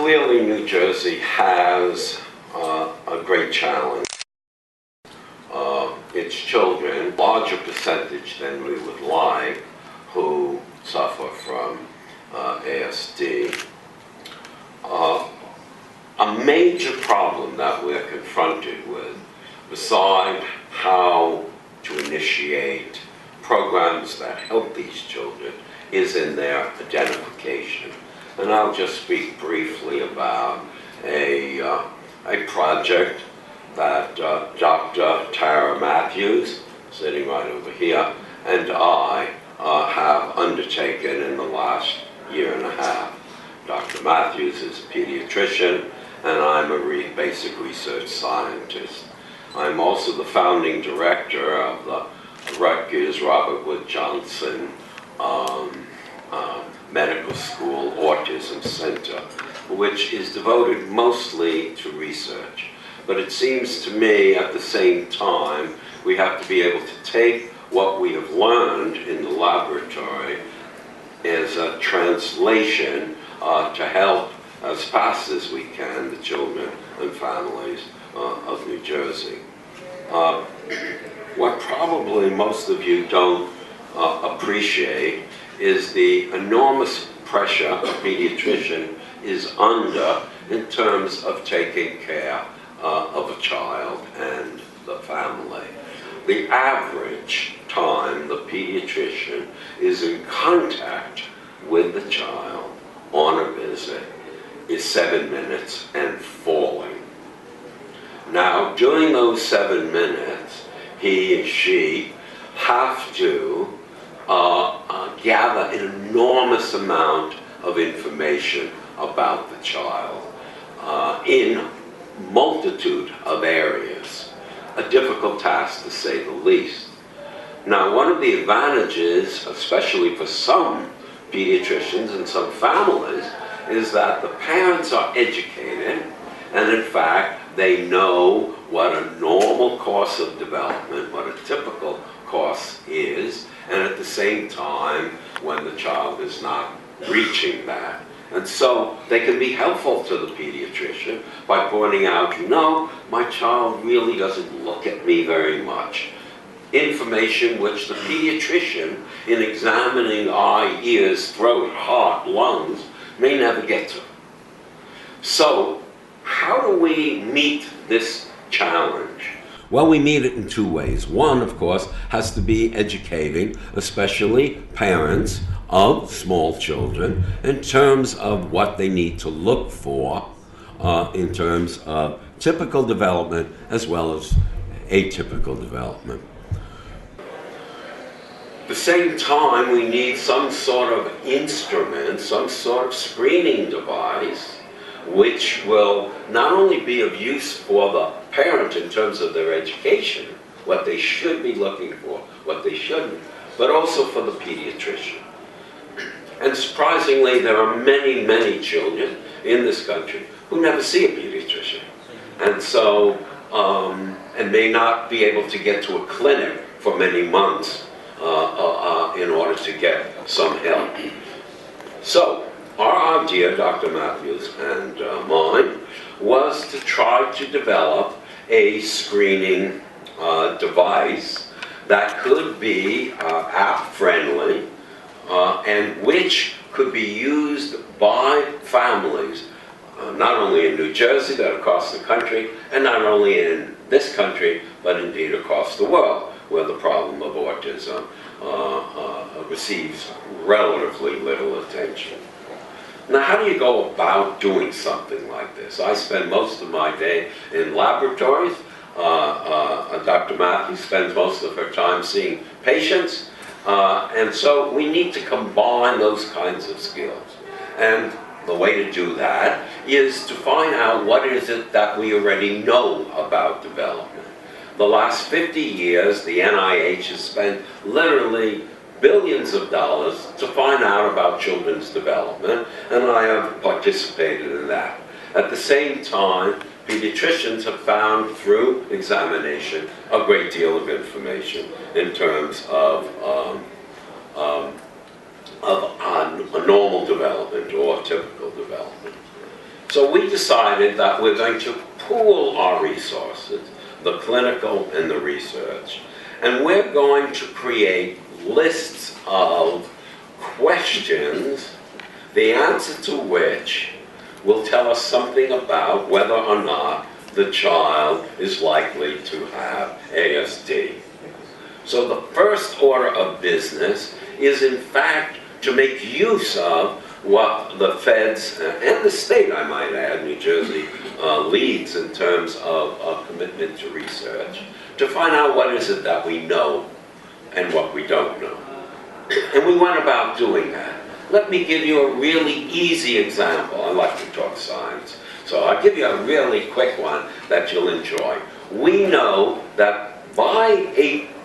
clearly New Jersey has a great challenge. Its children, larger percentage than we would like, who suffer from ASD. A major problem that we're confronted with, beside how to initiate programs that help these children, is in their identification. And I'll just speak briefly about a project that Dr. Tara Matthews, sitting right over here, and I have undertaken in the last year and a half. Dr. Matthews is a pediatrician, and I'm a basic research scientist. I'm also the founding director of the Rutgers-Robert Wood Johnson Medical School Autism Center, which is devoted mostly to research. But it seems to me, at the same time, we have to be able to take what we have learned in the laboratory as a translation to help as fast as we can the children and families of New Jersey. What probably most of you don't appreciate is the enormous pressure a pediatrician is under in terms of taking care of a child and the family. The average time the pediatrician is in contact with the child on a visit is 7 minutes and falling. Now, during those 7 minutes, he and she have to gather an enormous amount of information about the child in multitude of areas. A difficult task, to say the least. Now, one of the advantages, especially for some pediatricians and some families, is that the parents are educated, and in fact, they know what a normal course of development, what a typical course is, and at the same time, when the child is not reaching that. And so they can be helpful to the pediatrician by pointing out, you know, my child really doesn't look at me very much. Information which the pediatrician, in examining eye, ears, throat, heart, lungs, may never get to. So, how do we meet this challenge? Well, we meet it in two ways. One, of course, has to be educating, especially parents of small children, in terms of what they need to look for in terms of typical development as well as atypical development. At the same time, we need some sort of instrument, some sort of screening device, which will not only be of use for the parent in terms of their education, what they should be looking for, what they shouldn't, but also for the pediatrician. And surprisingly, there are many, many children in this country who never see a pediatrician. And so, and may not be able to get to a clinic for many months in order to get some help. So, our idea, Dr. Matthews and mine, was to try to develop a screening device that could be app-friendly and which could be used by families, not only in New Jersey, but across the country, and not only in this country, but indeed across the world, where the problem of autism receives relatively little attention. Now, how do you go about doing something like this? I spend most of my day in laboratories. Dr. Matthews spends most of her time seeing patients. And so we need to combine those kinds of skills. And the way to do that is to find out what is it that we already know about development. The last 50 years, the NIH has spent literally billions of dollars to find out about children's development, and I have participated in that. At the same time, pediatricians have found through examination a great deal of information in terms of a normal development or typical development. So we decided that we're going to pool our resources, the clinical and the research, and we're going to create lists of questions, the answer to which will tell us something about whether or not the child is likely to have ASD. So the first order of business is, in fact, to make use of what the feds, and the state, I might add, New Jersey, leads in terms of commitment to research, to find out what is it that we know and what we don't know. And we went about doing that. Let me give you a really easy example. I like to talk science. So I'll give you a really quick one that you'll enjoy. We know that by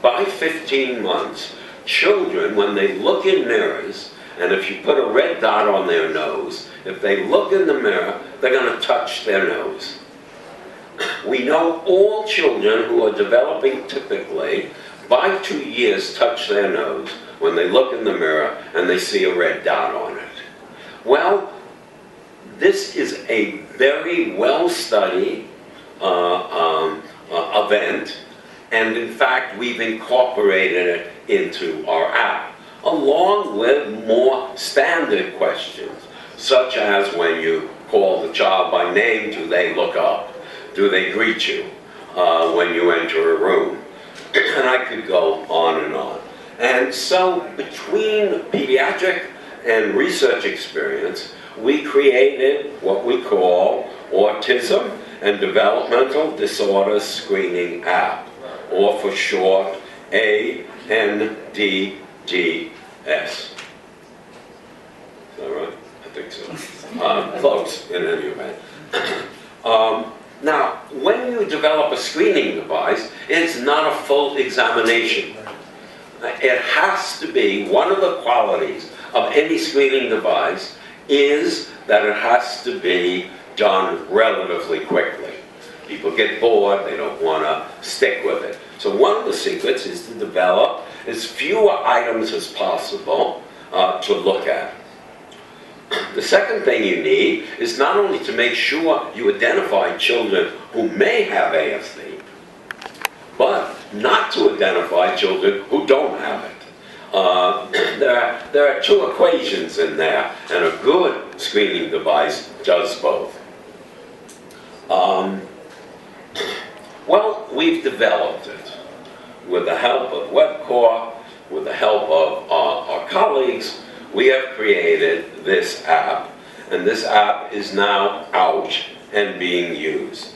15 months, children, when they look in mirrors, and if you put a red dot on their nose, if they look in the mirror, they're going to touch their nose. We know all children who are developing typically, by 2 years, touch their nose when they look in the mirror and they see a red dot on it. Well, this is a very well-studied event, and in fact, we've incorporated it into our app, along with more standard questions, such as when you call the child by name, do they look up? Do they greet you when you enter a room? And I could go on and on. And so between pediatric and research experience, we created what we call Autism and Developmental Disorders Screening App, or for short, ANDDS. Is that right? I think so. Close, in any event. Now, when you develop a screening device, it's not a full examination. It has to be, one of the qualities of any screening device is that it has to be done relatively quickly. People get bored, they don't want to stick with it. So one of the secrets is to develop as few items as possible to look at. The second thing you need is not only to make sure you identify children who may have ASD, but not to identify children who don't have it. There are two equations in there, and a good screening device does both. Well, we've developed it with the help of WebCore, with the help of our colleagues. We have created this app, and this app is now out and being used.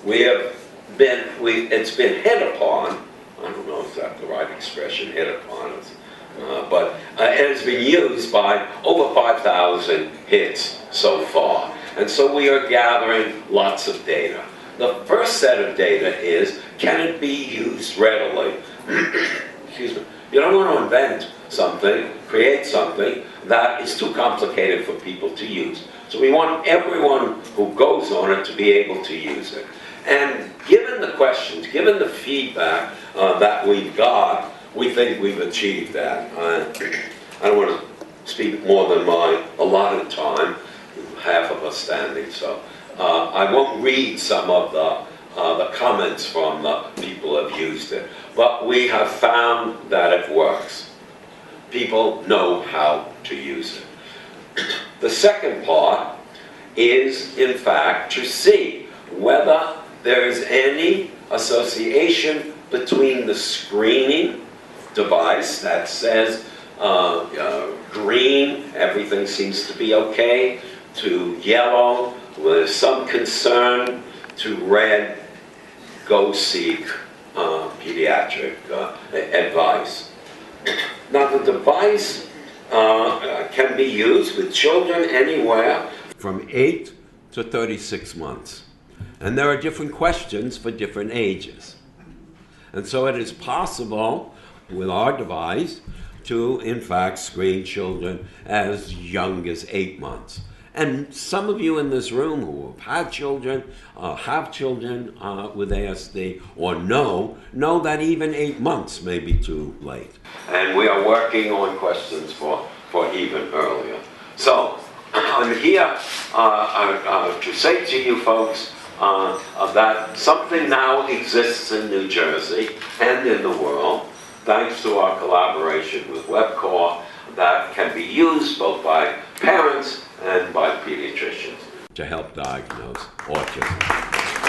It's been hit upon, I don't know if that's the right expression, hit upon us, but it has been used by over 5,000 hits so far. And so we are gathering lots of data. The first set of data is, can it be used readily? Excuse me. You don't want to invent something, create something that is too complicated for people to use. So we want everyone who goes on it to be able to use it. And given the questions, given the feedback that we've got, we think we've achieved that. I don't want to speak more than my allotted time, half of us standing, so I won't read some of the comments from the people who have used it. But we have found that it works. People know how to use it. The second part is, in fact, to see whether there is any association between the screening device that says green, everything seems to be okay, to yellow, with some concern, to red, go seek pediatric advice. Now, the device can be used with children anywhere from 8 to 36 months. And there are different questions for different ages. And so it is possible with our device to, in fact, screen children as young as 8 months. And some of you in this room who have had children, have children with ASD, or know that even 8 months may be too late. And we are working on questions for even earlier. So, I'm here to say to you folks that something now exists in New Jersey and in the world, thanks to our collaboration with WebCore, that can be used both by parents and by pediatricians to help diagnose autism.